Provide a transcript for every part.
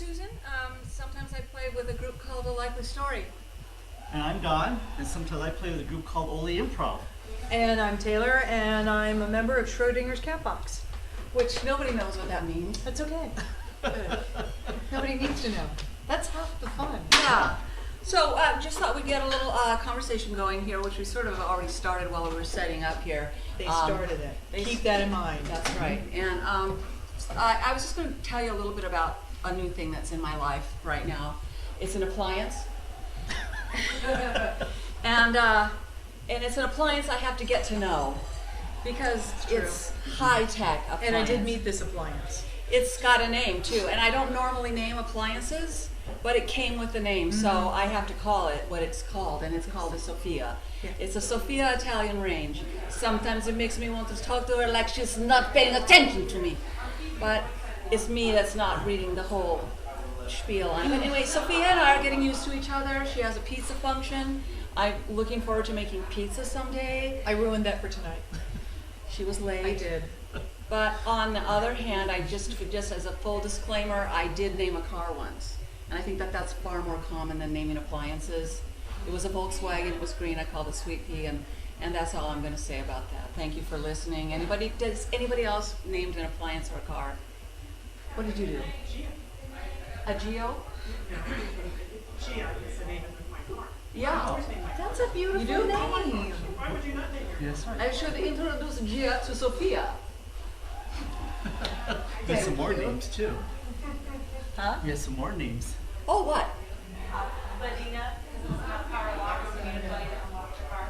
Susan. Sometimes I play with a group called A Likely Story. And I'm Don, and sometimes I play with a group called Olyimprov. And I'm Taylor, and I'm a member of Schrodinger's Cat Box. Which nobody knows what that means. That's okay. Nobody needs to know. That's half the fun. Yeah. So just thought we'd get a little conversation going here, which we sort of already started while we were setting up here. They started it. Keep that in mind. That's right. And I was just going to tell you a little bit about a new thing that's in my life right now. It's an appliance. and it's an appliance I have to get to know because it's high-tech appliance. And I did meet this appliance. It's got a name too, and I don't normally name appliances, but it came with the name, so I have to call it what it's called, and it's called a Sophia. Yeah. It's a Sophia Italian range. Sometimes it makes me want to talk to her like she's not paying attention to me, but it's me that's not reading the whole spiel. But anyway, Sophia and I are getting used to each other. She has a pizza function. I'm looking forward to making pizza someday. I ruined that for tonight. She was late. I did. But on the other hand, I just as a full disclaimer, I did name a car once. And I think that that's far more common than naming appliances. It was a Volkswagen, it was green, I called it Sweet Pea, and that's all I'm going to say about that. Thank you for listening. Does anybody else named an appliance or a car? What did you do? A Geo? Gia is the name of my car. Yeah. That's a beautiful name. Why would you not name your Yes, I should introduce Gia to Sophia. we have some more names too. Huh? We have some more names. Oh, what? Medina, because it's not power lock, so you need a buddy that unlocks your car.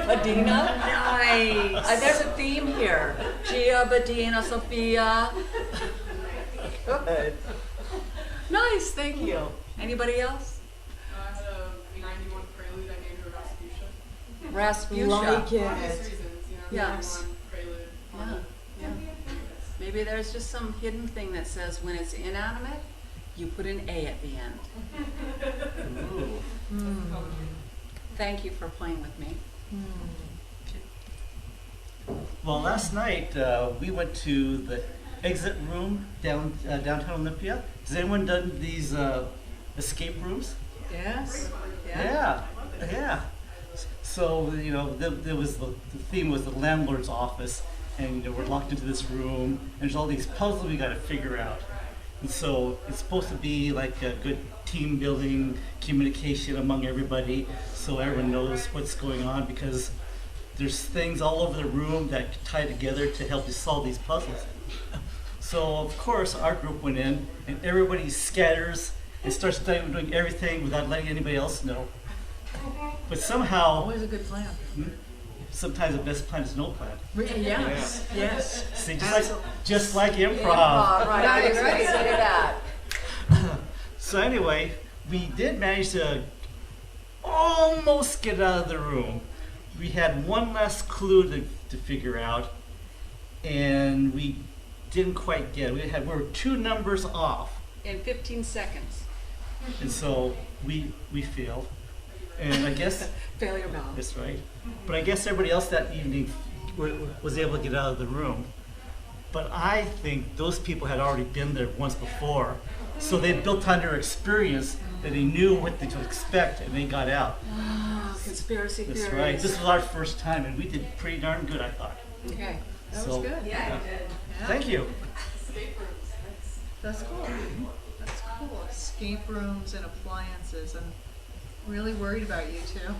Badina? Nice. There's a theme here. Gia, Badina, Sophia. Good. Nice, thank you. Anybody else? I had a 91 Prelude. I named her Rasputia. Rasputia. Like Obvious it. reasons, Yes. 91 Prelude. Yeah, yeah. Maybe there's just some hidden thing that says when it's inanimate, you put an A at the end. Ooh. Thank you for playing with me. Well, last night we went to the exit room downtown Olympia. Has anyone done these escape rooms? Yes. Yeah. So there was the theme was the landlord's office, and we're locked into this room, and there's all these puzzles we got to figure out. And so it's supposed to be like a good team building, communication among everybody, so everyone knows what's going on, because there's things all over the room that tie together to help you solve these puzzles. So of course our group went in, and everybody scatters and starts doing everything without letting anybody else know. But somehow, Always a good plan. sometimes the best plan is no plan. Yes. Yes. See, just like improv. Right, I was Right, going to right. say that. So anyway, we did manage to almost get out of the room. We had one last clue to figure out, and we didn't quite get it. We were 2 numbers off, In 15 seconds. and so we failed. And I guess Failure bound. that's right. But I guess everybody else that evening was able to get out of the room. But I think those people had already been there once before, so they built on their experience that they knew what to expect, and they got out. Conspiracy theories. That's right. This was our first time, and we did pretty darn good, I thought. Okay. That So, was good. yeah. Yeah. Thank you. Escape rooms. That's cool. That's cool. Escape rooms and appliances. I'm really worried about you two.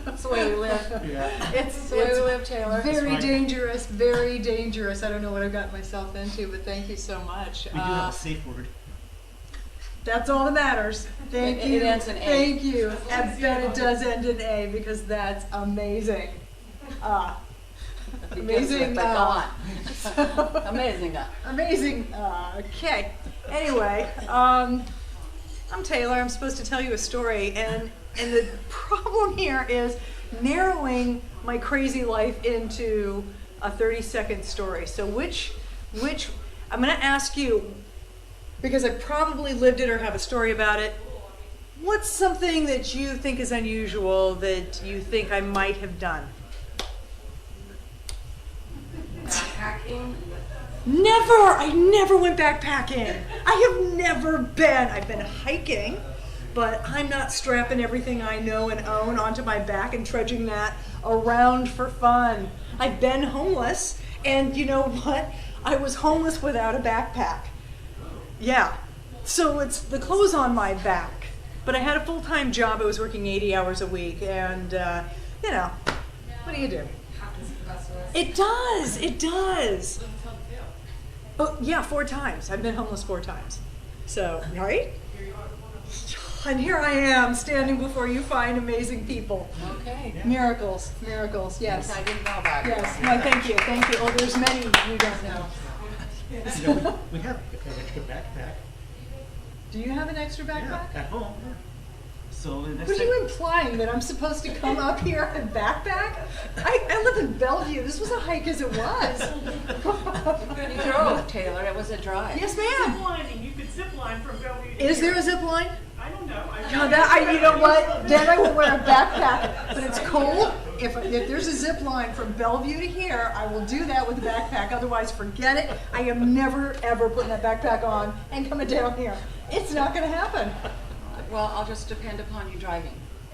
That's the way we live. Yeah. It's the way we live, Taylor. Very right. dangerous, very dangerous. I don't know what I've gotten myself into, but thank you so much. We do have a safe word. That's all that matters. Thank It you. ends in A. Thank you. I bet it does end in A, because that's amazing. Amazing. But go on. Amazing. Amazing. Okay. Anyway, I'm Taylor. I'm supposed to tell you a story, and the problem here is narrowing my crazy life into a 30-second story. So which I'm going to ask you, because I probably lived it or have a story about it. What's something that you think is unusual that you think I might have done? Hacking. I never went backpacking. I have never been. I've been hiking, but I'm not strapping everything I know and own onto my back and trudging that around for fun. I've been homeless, and you know what? I was homeless without a backpack. Yeah, so it's the clothes on my back. But I had a full-time job. I was working 80 hours a week, and you know, what do you do? Happens to the best of us. It does. It does. Oh, yeah, 4 times. I've been homeless 4 times. So, right? And here I am, standing before you fine, amazing people. Okay. Miracles, miracles, yes. I didn't know about it. Yes, no, thank you, thank you. Oh, there's many you don't know. You know, we have an extra backpack. Do you have an extra backpack? Yeah, at home. So the next What are time- you implying, that I'm supposed to come up here and backpack? I live in Bellevue. This was a hike as it was. You drove, Taylor. It was a drive. Yes, ma'am. Zip lining. You could zip line from Bellevue to Is here. there a zip line? I don't know. God, you know what? Then I will wear a backpack. But it's cold. If there's a zip line from Bellevue to here, I will do that with a backpack. Otherwise, forget it. I am never, ever putting that backpack on and coming down here. It's not going to happen. Well, I'll just depend upon you driving.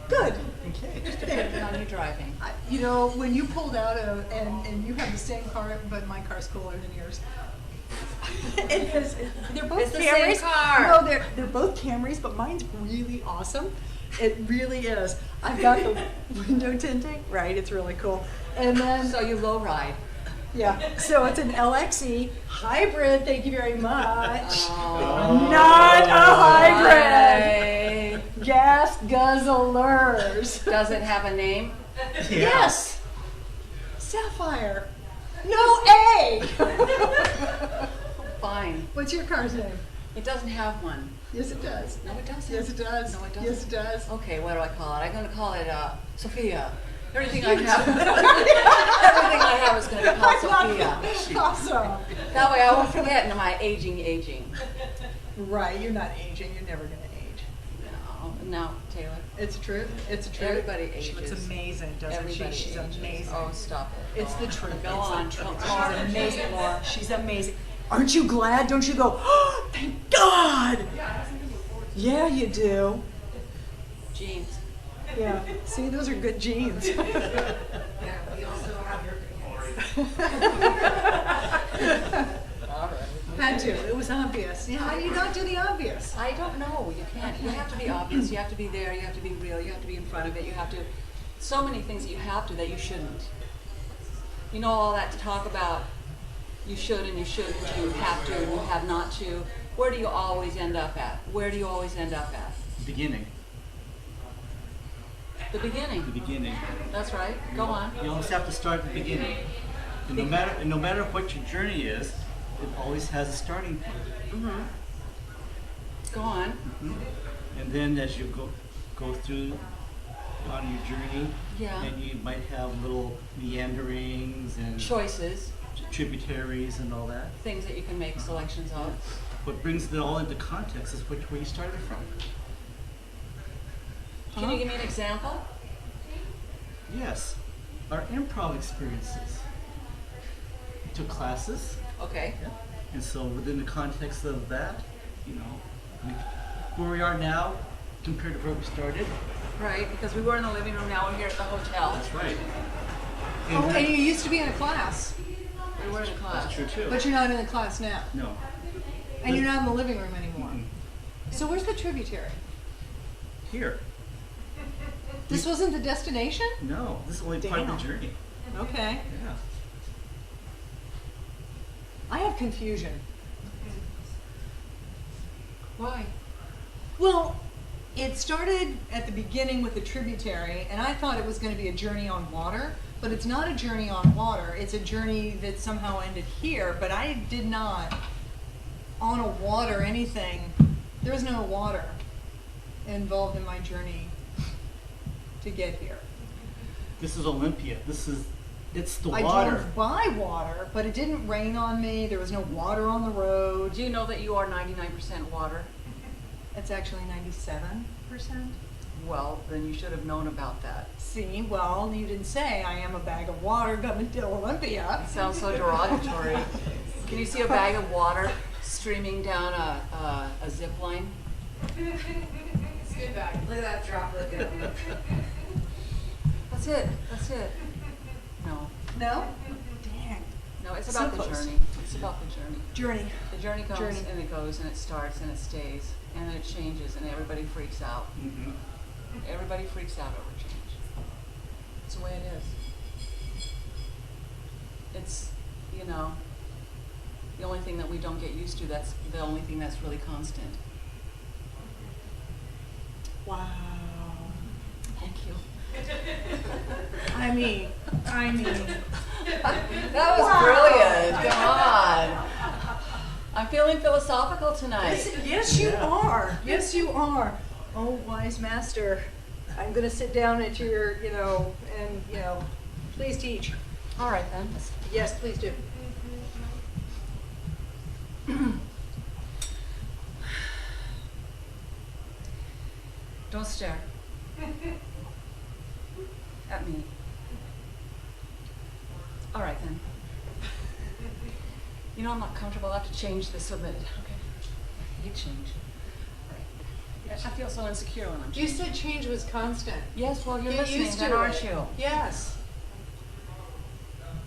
Good. Okay. Depend upon you driving. You know, when you pulled out and you have the same car, but my car's cooler than yours. They're both It's the Camrys. same car. No, they're both Camrys, but mine's really awesome. It really is. I've got the window tinting, right? It's really cool. And then, So you low ride. yeah, so it's an LXE hybrid. Thank you very much. Oh. Not a hybrid. Hey. Gas guzzlers. Does it have a name? Yeah. Yes. Sapphire. No A. Fine. What's your car's name? It doesn't have one. Yes, it does. No, it doesn't. Yes, it does. No, it doesn't. Yes, it does. Okay, what do I call it? I'm going to call it Sophia. Everything I have, everything I have is going to be called Sophia. Awesome. That way I won't forget in my aging. Right, you're not aging. You're never going to age. No, Taylor. It's true. It's true. Everybody She looks ages. amazing, doesn't Everybody she? She's ages. amazing. Oh, stop it. It's the truth. Go It's the on. truth. Laura, She's amazing, Laura. She's amazing. Aren't you glad? Don't you go, oh, thank God? Yeah, you do. Jeans. Yeah. See, those are good genes. Yeah, we also have your Had to. It was obvious. Yeah, how do you not do the obvious? I don't know. You can't. You have to be obvious. You have to be there. You have to be real. You have to be in front of it. You have to. So many things that you have to that you shouldn't. You know, all that to talk about. You should and you shouldn't. You have to and you have not to. Where do you always end up at? Where do you always end up at? Beginning. The beginning. The beginning. That's right. Go on. You always have to start at the beginning. And no matter what your journey is, it always has a starting point. Go on. And then as you go through on your journey, Yeah. and you might have little meanderings and Choices. tributaries and all that. Things that you can make selections of. What brings it all into context is where you started from. Can you give me an example? Yes, our improv experiences. We took classes, Okay. and so within the context of that, you know, where we are now compared to where we started. Right, because we were in the living room, now we're here at the hotel. That's right. Oh, and you used to be in a class, We were in a class. That's true too. but you're not in a class now. No. And you're not in the living room anymore. Mm-mm. So where's the tributary? Here. This wasn't the destination? No, this is only part of Damn. the journey. Okay. Yeah. I have confusion. Why? Well, it started at the beginning with the tributary, and I thought it was going to be a journey on water, but it's not a journey on water. It's a journey that somehow ended here, but I did not on a water anything. There was no water involved in my journey to get here. This is Olympia. It's the I water. drove by water, but it didn't rain on me. There was no water on the road. Do you know that you are 99% water? It's actually 97%. Well, then you should have known about that. See, well, you didn't say I am a bag of water coming to Olympia. It sounds so derogatory. Can you see a bag of water streaming down a zip line? Skid bag. Look at that droplet going. That's it. That's it. No. No? Dang. No, it's So about the close. journey. It's about the journey. Journey. The journey comes Journey. and it goes and it starts and it stays and then it changes and everybody freaks out. Mm-hmm. Everybody freaks out over change. It's the way it is. It's, you know, the only thing that we don't get used to, that's the only thing that's really constant. Wow. Thank you. I mean. That was brilliant. Come on. I'm feeling philosophical tonight. Yes, you are. Yes, you are. Oh, wise master. I'm going to sit down at your, please teach. All right then. Yes, please do. Don't stare at me. All right then. You know I'm not comfortable. I have to change this so that, okay. I hate change. All right. I feel so insecure when I'm You changing. said change was constant. Yes, well, you're Get listening, used then to aren't it. you? Yes.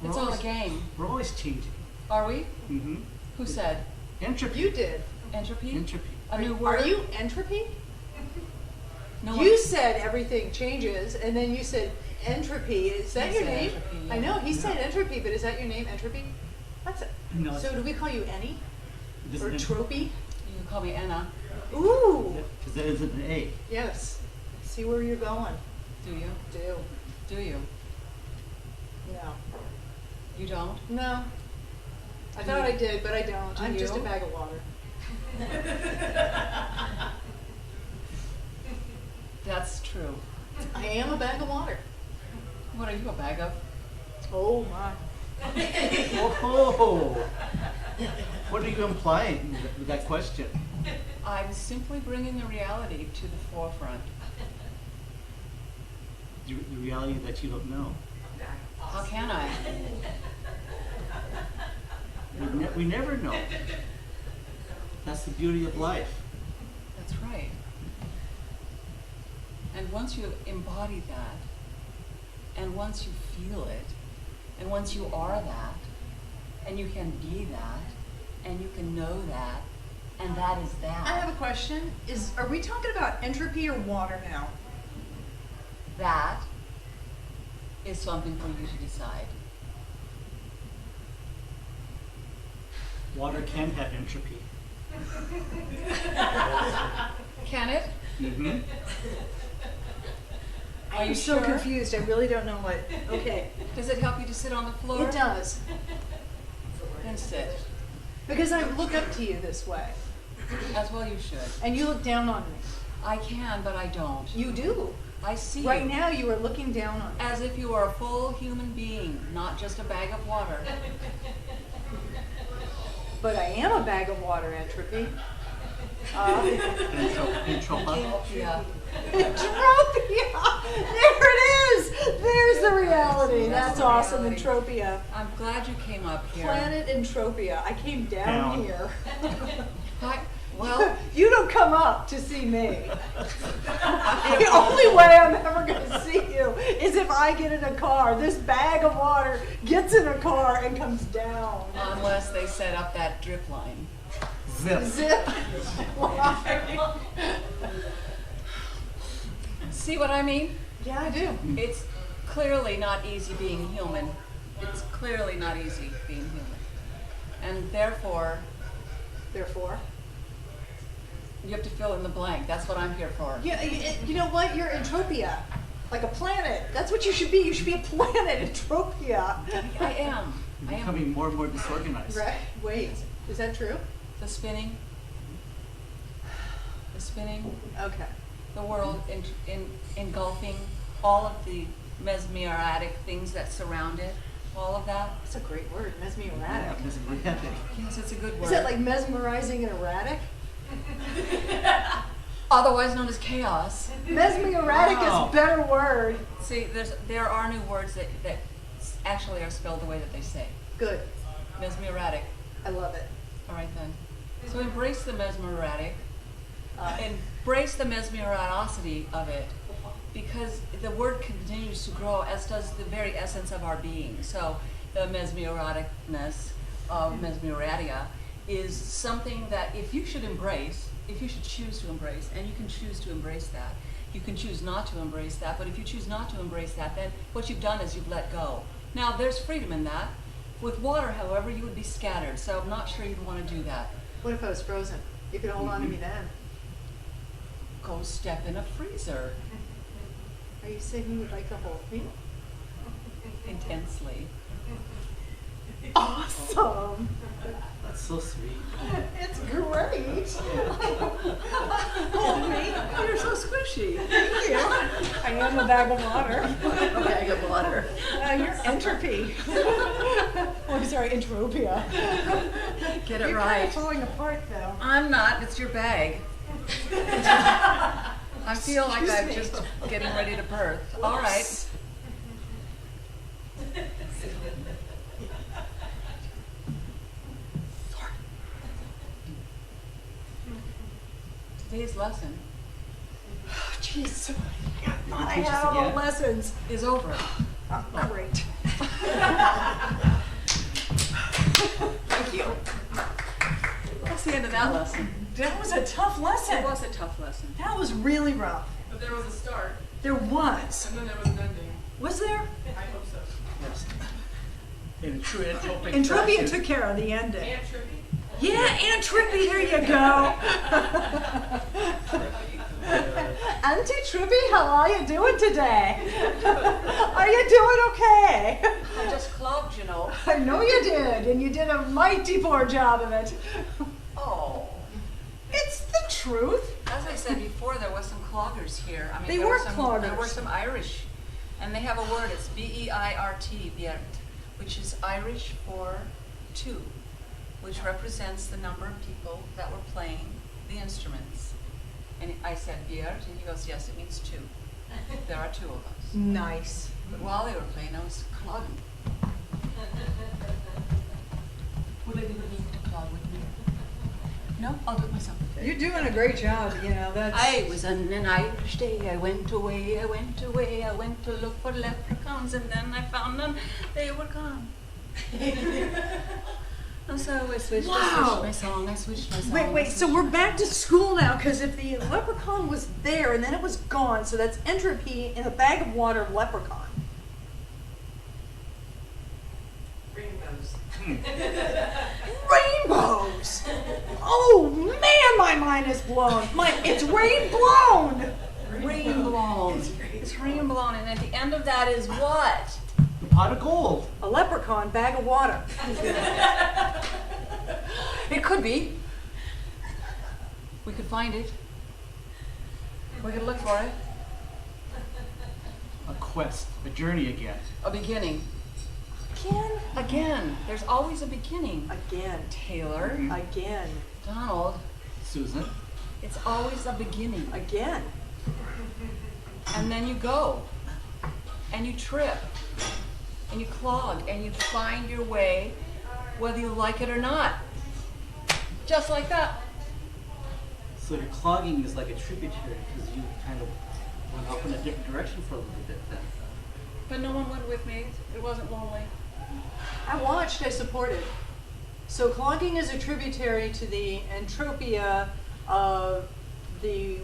It's all a game. We're always changing. Are we? Mm-hmm. Who said? Entropy. You did. Entropy? Entropy. A new word? Are you entropy? No You one- said everything changes, and then you said entropy. Is that He your said name? entropy, yeah. I know, he said entropy, but is that your name, entropy? That's it. No, So do we call you Any? it's Or Tropy? You can call me Anna. Ooh, because that isn't an A. yes. See where you're going. Do you? Do. Do you? No. You don't? No. I Do thought you- I did, but I don't. do I'm just a you? bag of water. That's true. I am a bag of water. What are you, a bag of? Oh my. Oh, what are you implying with that question? I'm simply bringing the reality to the forefront. The reality that you don't know. How can I? We never know. That's the beauty of life. That's right. And once you embody that, and once you feel it, and once you are that, and you can be that, and you can know that, and that is that. I have a question. Are we talking about entropy or water now? That is something for you to decide. Water can have entropy. Can it? Mm-hmm. Are you I'm so sure? confused. I really don't know what. Okay. Does it help you to sit on the floor? It does. Then sit. Because I look up to you this way. As well you should. And you look down on me. I can, but I don't. You do. I see Right you now you are looking down on me. as if you are a full human being, not just a bag of water. But I am a bag of water, entropy. Entropa. Yeah. Entropia! There it is! There's the reality. That's awesome, Entropia. I'm glad you came up here. Planet Entropia. I came down Down. here. Well, You don't come up to see me. The only way I'm ever going to see you is if I get in a car. This bag of water gets in a car and comes down. unless they set up that drip line. Zip. Zip line. See what I mean? Yeah, I do. It's clearly not easy being human. It's clearly not easy being human. And therefore, Therefore. you have to fill in the blank. That's what I'm here for. Yeah, you know what? You're Entropia. Like a planet. That's what you should be. You should be a planet, Entropia. I am. You're I am. becoming more and more disorganized. Right? Wait. Is that true? The spinning. The spinning. Okay. The world engulfing all of the mesmeritic things that surround it. All of that. That's a great word. Yeah, Mesmeritic. mesmeritic. Yes, it's a good word. Is that like mesmerizing and erratic? Otherwise known as chaos. Mesmeritic Wow. is a better word. See, there are new words that actually are spelled the way that they say. Good. Mesmeritic. I love it. All right then. So embrace the mesmeratic. Embrace the mesmerosity of it, because the word continues to grow, as does the very essence of our being. So the mesmeraticness of mesmeratia is something that if you should embrace, if you should choose to embrace, and you can choose to embrace that. You can choose not to embrace that, but if you choose not to embrace that, then what you've done is you've let go. Now, there's freedom in that. With water, however, you would be scattered, so I'm not sure you'd want to do that. What if I was frozen? You could hold on to me then. Go step in a freezer Are you saying you would like the whole thing? intensely. Awesome. That's so sweet. It's great. Oh, me? You're so squishy. Thank you. I am a bag of water. A bag of water. You're entropy. Oh, I'm sorry, entropia. Get it You're kind right. of falling apart, though. I'm not. It's your bag. I feel like I'm Excuse me. just getting ready to birth. All right. Today's lesson Jeez. I thought I teach us had all the again? lessons. is over. Oh, great. Thank you. That's the end of that lesson. That was a tough It lesson. was a tough lesson. That was really rough. But there was a start, There was. and then there was an ending. Was there? I hope so. Yes. In true entropic Entropia fashion. took care of the ending. And trippy. Yeah, Aunt Trippy, there you go. Auntie Trippy, how are you doing today? Are you doing okay? I just clogged, you know. I know you did, and you did a mighty poor job of it. Oh. It's the truth. As I said before, there was some cloggers here. I mean, They there were some, cloggers. There were some Irish, and they have a word. It's B-E-I-R-T, Biart, which is Irish for two, which represents the number of people that were playing the instruments. And I said Biart, and he goes, yes, it means two. There are two of us. Nice. But while they were playing, I was clogging. Would anyone need to clog with me? No, I'll do it myself. You're doing a great job, you know, that's... I was on an Irish day. I went away, I went away, I went to look for leprechauns, and then I found them. They were gone. And so I switched, Wow. I switched my song. Wait, so we're back to school now, because if the leprechaun was there and then it was gone, so that's entropy in a bag of water of leprechaun. Rainbows. Rainbows! Oh man, my mind is blown. It's rain blown! Rain blown. It's rain blown, and at the end of that is what? The pot of gold. A leprechaun bag of water. It could be. We could find it. We could look for it. A quest, a journey again. A beginning. Again. There's always a beginning. Again. Taylor, Again. Donald, Susan. it's always a beginning. Again. And then you go. And you trip. And you clog. And you find your way, whether you like it or not. Just like that. So your clogging is like a tributary because you kind of went off in a different direction for a little bit then. But no one went with me. It wasn't lonely. I watched, I supported. So clogging is a tributary to the entropia of the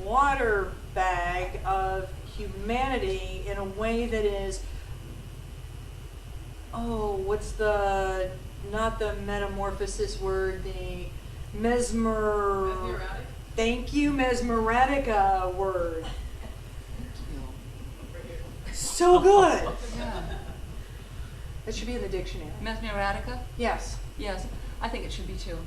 water bag of humanity in a way that is, what's the, not the metamorphosis word, the Mesmeratic. thank you, mesmeratica word. Right here. So good. Yeah. It should be in the dictionary. Mesmeratica? Yes. Yes, I think it should be too.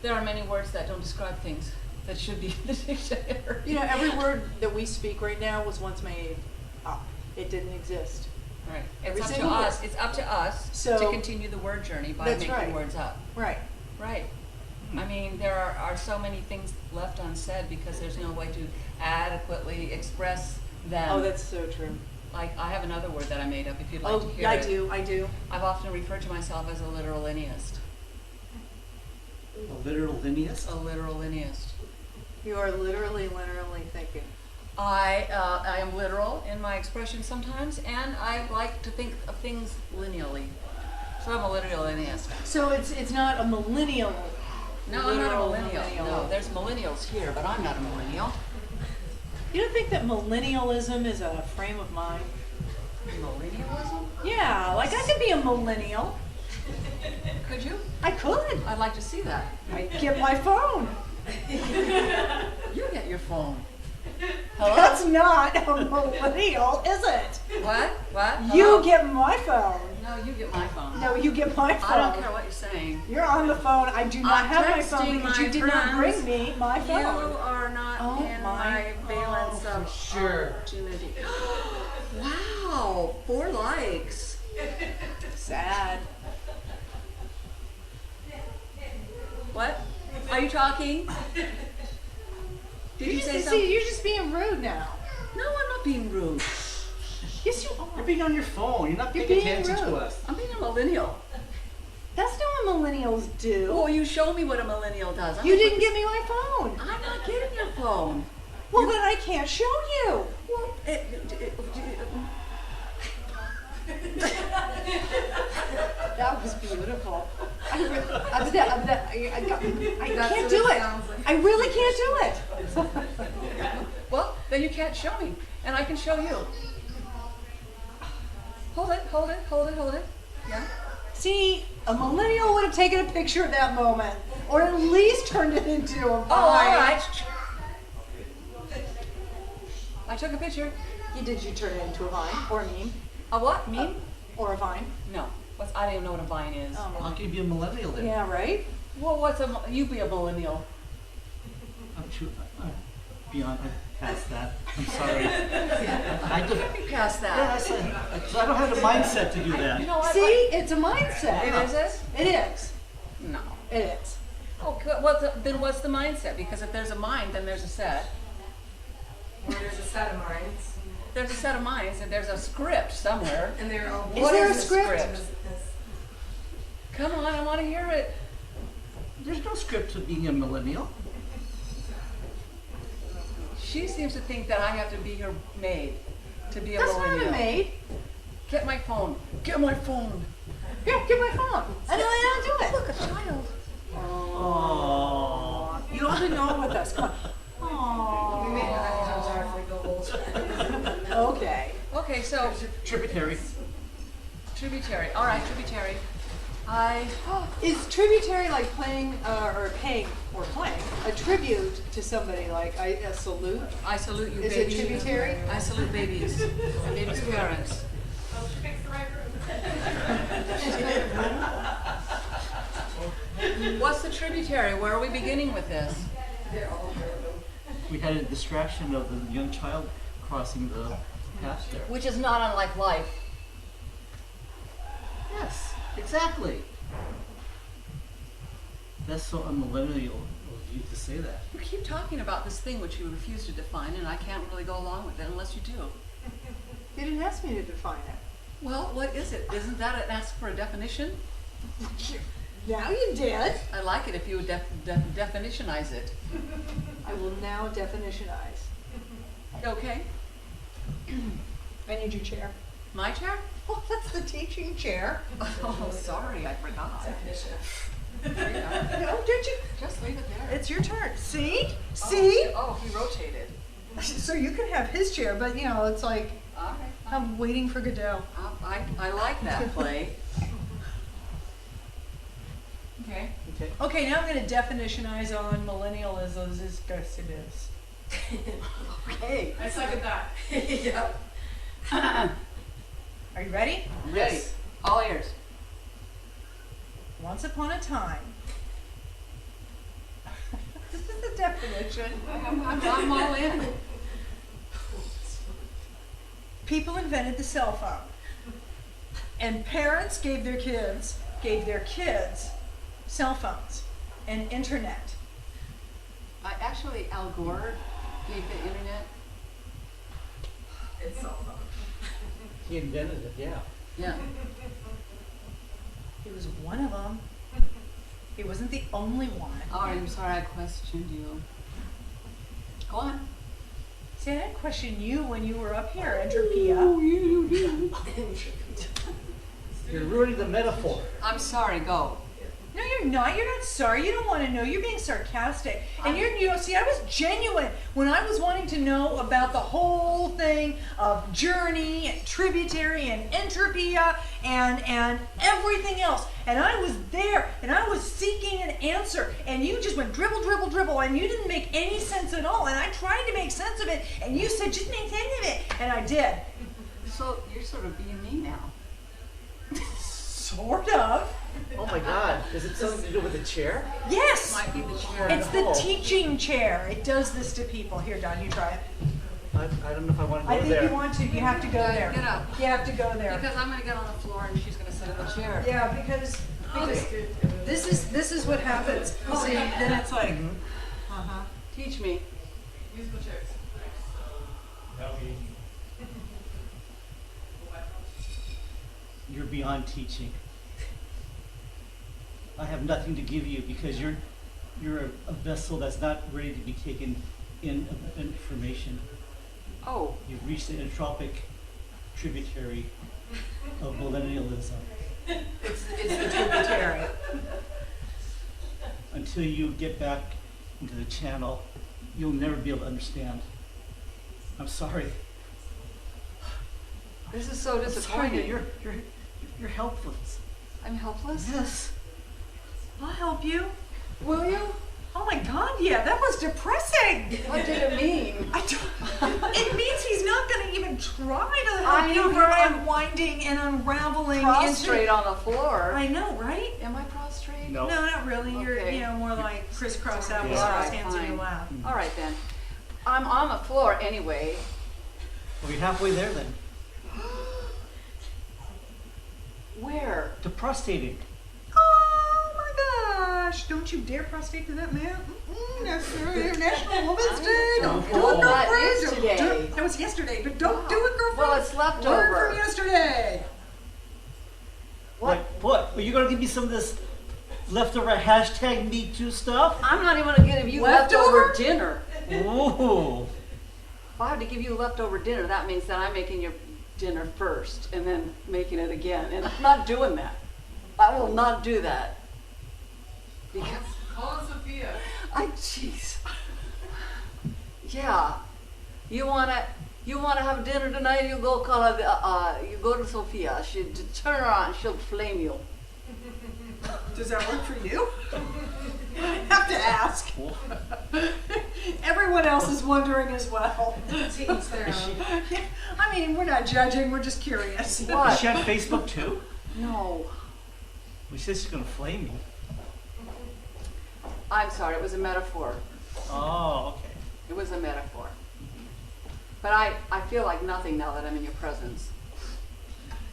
There are many words that don't describe things that should be in the dictionary. You know, every word that we speak right now was once made up. It didn't exist. Right. Every It's up to single us. word. It's up to us So- to continue the word journey by That's making right. words up. Right. Right. I mean, there are so many things left unsaid because there's no way to adequately express them. Oh, that's so true. Like, I have another word that I made up if you'd like to Oh, hear yeah, it. I do. I've often referred to myself as a literal lineist. A literal lineast? A literal lineist. You are literally thinking. I am literal in my expression sometimes, and I like to think of things lineally. So I'm a literal lineist. So it's not a millennial. No, I'm not a literal millennial. No, there's millennials here, but I'm not a millennial. You don't think that millennialism is a frame of mind? Millennialism? Yeah, like I could be a millennial. Could you? I could. I'd like to see that. I get my phone. You get your phone. Hello? That's not a millennial, is it? What? What? You Hello? get my phone. No, you get my phone. No, you get my phone. I don't care what you're saying. You're on the phone. I do not I'm have my phone texting because my you did not friends. bring me my You phone. are not Oh in my- my valence oh, of for sure. opportunity. Wow, 4 likes. Sad. What? Are you talking? Did you say something? See, you're just being rude now. No, I'm not being rude. Yes, you You're are. being on your phone. You're not You're paying being attention to rude. us. I'm being a millennial. That's not what millennials do. Well, you show me what a millennial does. You didn't give me my phone. I'm not getting your phone. Well, then I can't show you. Well, That was beautiful. I That's can't what do it it. sounds like. I really can't do it. well, then you can't show me, and I can show you. Hold it, hold it, hold it, hold it. Yeah. See, a millennial would have taken a picture of that moment, or at least turned it into a vine. Oh, all right. I took a picture. Did you turn it into a vine, or a meme, A what? Meme? or a vine? No. I don't even know what a vine is. How can you be a millennial then? Yeah, right. Well, you be a millennial. Beyond, past that. I'm sorry. I just, Be past that. yes, I don't have the mindset to do that. You know what? See, it's a mindset. It is it? It is. No. It is. Oh, then what's the mindset? Because if there's a mind, then there's a set. Or there's a set of minds, There's a set of minds, and there's a script somewhere. and they're all. Is What there is a the script? Come on, I want to hear it. There's no script to being a millennial. She seems to think that I have to be her maid to be a That's not millennial. a maid. Get my phone. Get my phone. Here, give my phone. I know how to do it. Look, a child. Oh. You don't have to know with us. Come We on. made it if we go old. Okay. Okay, so Tributary. tributary. All right, tributary. Is tributary like playing or paying or playing a tribute to somebody, like a salute? I salute you, Is it babies. tributary? I salute babies. And babies' parents. Oh, she picked the right room. What's the tributary? Where are we beginning with this? They're all We had a distraction of the young child crossing the path there. Which is not unlike life. Yes, exactly. That's so unmillennial of you to say that. You keep talking about this thing which you refuse to define, and I can't really go along with it unless you do. You didn't ask me to define it. Well, what is it? Isn't that an ask for a definition? Now you did. I like it if you would definitionize it. I will now definitionize. Okay. I need your chair. My chair? Oh, that's the teaching chair. Oh, sorry, I forgot. definition. Yeah. No, did you? Just leave it there. It's your turn. See? See? Oh, he rotated. So you can have his chair, but you know, it's like All right. I'm waiting for Godot. I like that play. Okay. Okay. Okay, now I'm going to definitionize on millennialism as best it is. Okay. I second that. Yep. Are you ready? I'm ready. All ears. Once upon a time. This is the definition. I'm all in. People invented the cell phone. And parents gave their kids cell phones and internet. Actually, Al Gore gave the internet. It's cell phone. He invented it, yeah. Yeah. He was one of them. He wasn't the only one. Oh, I'm sorry I questioned you. Go on. See, I didn't question you when you were up here, Entropia. You're ruining the metaphor. I'm sorry, go. No, you're not. You're not sorry. You don't want to know. You're being sarcastic. And you know, see, I was genuine when I was wanting to know about the whole thing of journey and tributary and entropia and everything else. And I was there and I was seeking an answer. And you just went dribble, dribble, dribble. And you didn't make any sense at all. And I tried to make sense of it. And you said, just make sense of it. And I did. So you're sort of being me now. Sort of. Oh my God! Is it something to do with the chair? Yes. Might be the chair. It's the teaching chair. It does this to people. Here, Don, you try it. I don't know if I want to go I think there. you want to. You have to go there. Get up. You have to go there. Because I'm going to get on the floor and she's going to sit in the chair. Yeah, because this is what happens. See, then it's like, Teach me. Musical chairs. You're beyond teaching. I have nothing to give you because you're a vessel that's not ready to be taken in information. Oh, You've reached the entropic tributary of millennialism. it's the tributary. Until you get back into the channel, you'll never be able to understand. I'm sorry. this is so I'm sorry. disappointing. You're helpless. I'm helpless? Yes. I'll help you. Will you? Oh my God, yeah, that was depressing. What did it mean? It means he's not going to even try to help I you know, here I'm unwinding and unraveling. Prostrate on the floor. I know, right? Am I prostrate? No. No, not really. You're, Okay. you know, more like crisscross applesauce, Alright, hands in your fine. lap. All right then. I'm on the floor anyway. Are we halfway there then? Where? To prostating. Oh my gosh! Don't you dare prostate to that man. That's International Women's Day. Don't do Oh, it, that girlfriend. is Don't today. do it. That was yesterday, but don't do it, girlfriend. Well, it's leftover. Learn from yesterday. What? What? Are you gonna give me some of this leftover hashtag Me Too stuff? I'm not even going to give you Leftover? leftover dinner. Ooh. If I have to give you leftover dinner, that means that I'm making your dinner first and then making it again. And I'm not doing that. I will not do that. Because Call on Sophia. jeez. Yeah. You wanna have dinner tonight? You go call her. You go to Sophia. She turn her on. She'll flame you. Does that work for you? I have to ask. Everyone else is wondering as well. I mean, we're not judging. We're just curious. Is What? she on Facebook too? No. She says she's gonna flame me. I'm sorry. It was a metaphor. Oh, okay. It was a metaphor. But I feel like nothing now that I'm in your presence.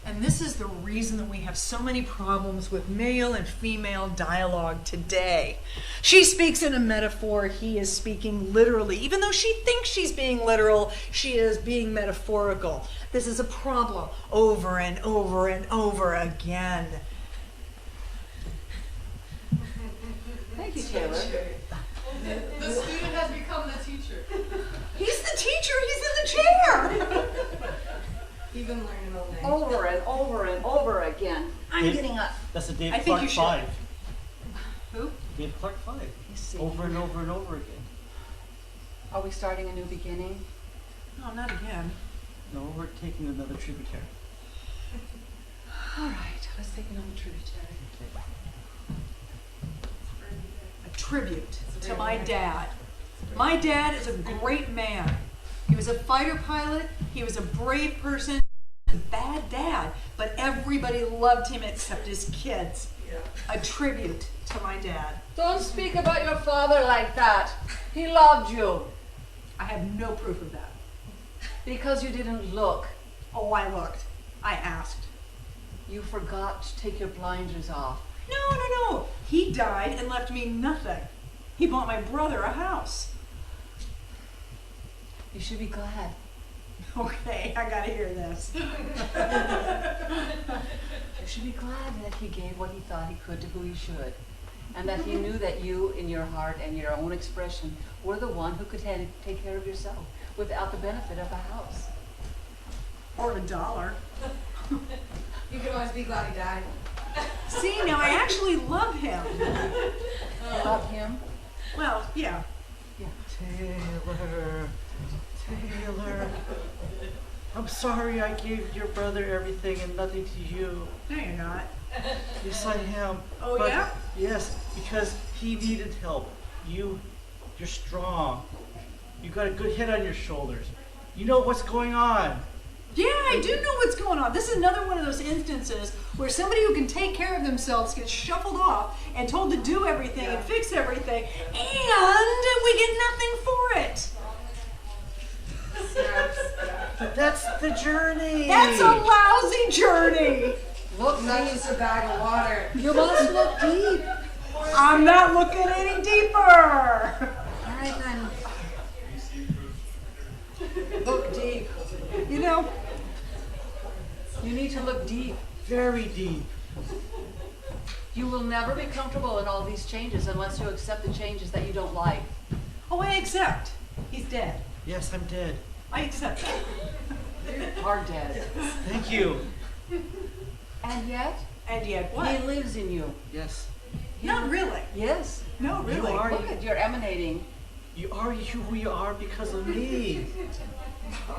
And this is the reason that we have so many problems with male and female dialogue today. She speaks in a metaphor, he is speaking literally. Even though she thinks she's being literal, she is being metaphorical. This is a problem over and over and over again. Thank you, Taylor. The student has become the teacher. He's the teacher, he's in the chair. Even learning all night. Over and over and over again. I'm Dave- getting up. That's the Dave I think Clark you should. 5. Who? Dave Clark 5. You see. Over and over and over again. Are we starting a new beginning? No, not again. No, we're taking another tributary. All right, let's take another tributary. A tribute to my dad. My dad is a great man. He was a fighter pilot. He was a brave person. A bad dad, but everybody loved him except his kids. A tribute to my dad. Don't speak about your father like that. He loved you. I have no proof of that. Because you didn't look. Oh, I looked. I asked. You forgot to take your blinders off. No. He died and left me nothing. He bought my brother a house. You should be glad. Okay, I gotta hear this. You should be glad that he gave what he thought he could to who he should. and that he knew that you, in your heart and your own expression, were the one who could take care of yourself without the benefit of a house. Or $1. You can always be glad he died. See, now I actually love him. Love him? Well, yeah. Taylor, Taylor, I'm sorry I gave your brother everything and nothing to you. No, you're not. Yes, I am. Oh, But yeah? Yes, because he needed help. You're strong. You got a good head on your shoulders. You know what's going on. Yeah, I do know what's going on. This is another one of those instances where somebody who can take care of themselves gets shuffled off and told to do everything and fix everything, and we get nothing for it. But that's the journey. That's a lousy journey. Look, Not just a bag of water. you must look deep. I'm not looking any deeper. All right then. Look deep. You know, You need to look deep. Very deep. You will never be comfortable in all these changes unless you accept the changes that you don't like. oh, I accept. He's dead. Yes, I'm dead. I accept that. You are dead. Thank you. And yet, And yet he what? lives in you. Yes. Not really. Yes. No, You really. are. Look at you're emanating. You are who you are because of me.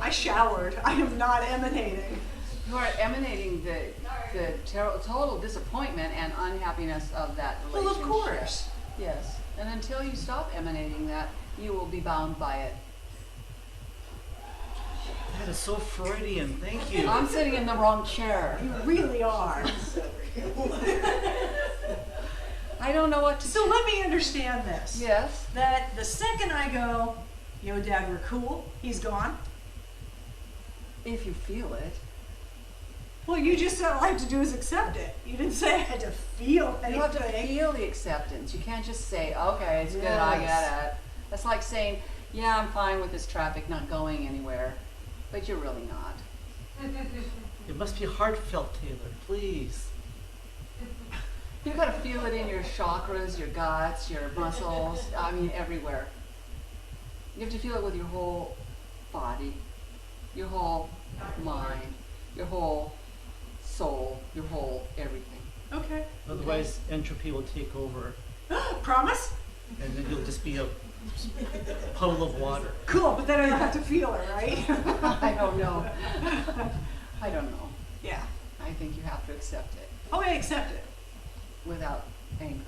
I showered. I am not emanating. You are emanating the total disappointment and unhappiness of that Well, relationship. of course. Yes. And until you stop emanating that, you will be bound by it. That is so Freudian. Thank you. I'm sitting in the wrong chair. You really are. I don't know what to So let me understand this. Yes. That the second I go, yo, Dad, we're cool, he's gone. If you feel it. Well, you just said all I have to do is accept it. You didn't say I had to feel anything. You have to feel the acceptance. You can't just say, okay, it's good, I get it. That's like saying, yeah, I'm fine with this traffic not going anywhere. But you're really not. It must be heartfelt, Taylor. Please. You've got to feel it in your chakras, your guts, your muscles, I mean everywhere. You have to feel it with your whole body, your whole mind, your whole soul, your whole everything. Okay. Otherwise, entropy will take over, Promise? and then you'll just be a puddle of water. Cool, but then I don't have to feel it, right? I don't know. I don't know. Yeah. I think you have to accept it Okay, accept it. without anger,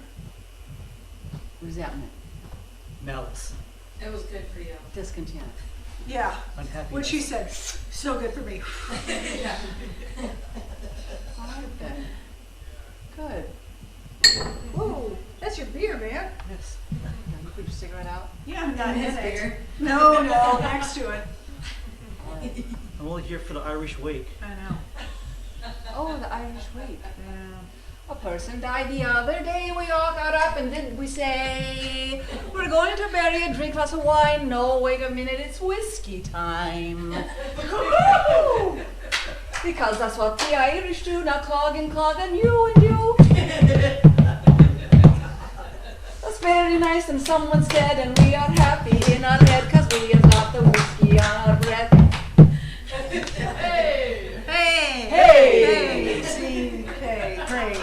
resentment, Malice. It was good for you. discontent. Yeah. Unhappiness. What she said, so good for me. All right then. Good. Whoa, that's your beer, man. Yes. Now, you put your cigarette out. Yeah, I'm not His in it. beer. No, next to it. I'm only here for the Irish wake. I know. Oh, the Irish wake. Yeah. A person died the other day. We all got up and did we say we're going to bury and drink a glass of wine? No, wait a minute, it's whiskey time. Because that's what the Irish do. Now clog and you and you. That's very nice, and someone's dead, and we are happy in our head because we have got the whiskey on our breath. Hey! Hey! Hey! See, hey, great.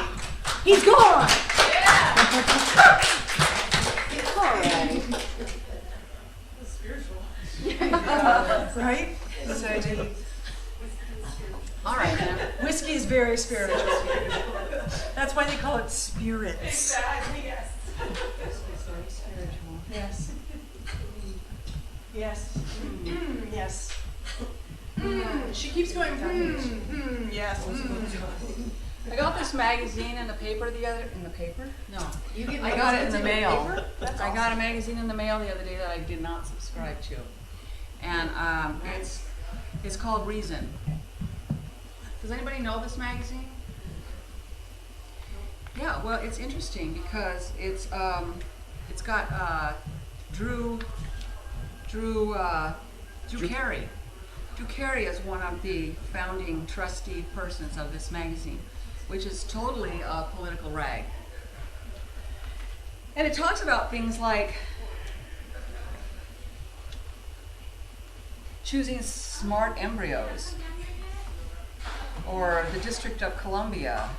He's gone! All right. It's spiritual. Right? So deep. All right, then. Whiskey is very spiritual. That's why they call it spirits. Exactly, yes. Very spiritual. Yes. Yes. Yes. She keeps going, yes. I got this magazine in the paper in the paper? No. You get I got it in the magazines mail. paper? That's I awesome. got a magazine in the mail the other day that I did not subscribe to. And it's called Reason. Does anybody know this magazine? Yeah, well, it's interesting because it's got Drew Carey. Drew Carey is one of the founding trustee persons of this magazine, which is totally a political rag. And it talks about things like choosing smart embryos, or the District of Columbia,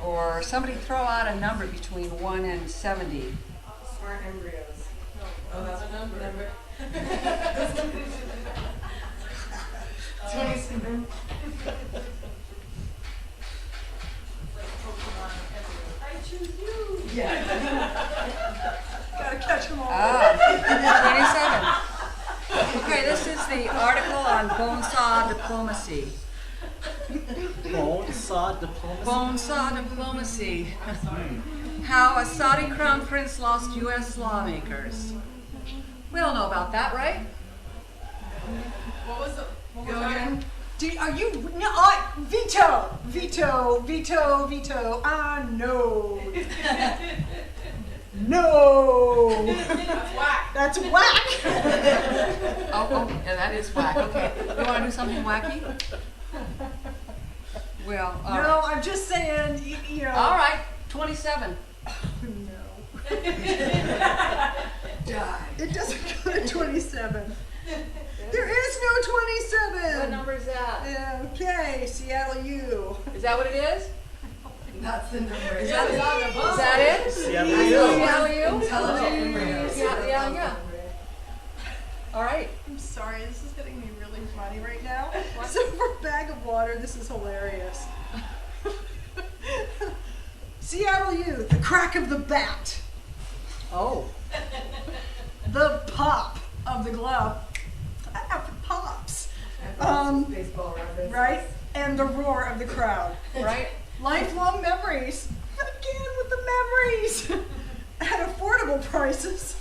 or somebody throw out a number between 1 and 70. Smart embryos. Oh, that's a number. 27. I choose you. Yeah. Gotta catch them all. Ah, 27. Okay, this is the article on bone saw diplomacy. Bone saw diplomacy. Bone saw diplomacy. How a Saudi crown prince lost U.S. lawmakers. We all know about that, right? What was the? What was Go that? again. Are you no? Veto. No. No. That's whack. That's whack. Oh, yeah, that is whack. Okay, you want to do something wacky? Well, all No, right. I'm just saying. You know. All right, 27. No. Die. It doesn't go to 27. There is no What 27. number is that? Okay, Seattle U. Is that what it is? That's the number. Is that it? Seattle U. Seattle U? Intelligent embryos. Yeah. All right. I'm sorry, this is getting me really funny right now. So for a bag of water, this is hilarious. Seattle U, the crack of the bat, Oh. the pop of the glove. I have pops. Baseball reference. Right? And the roar of the crowd. Right? Lifelong memories. Again with the memories. At affordable prices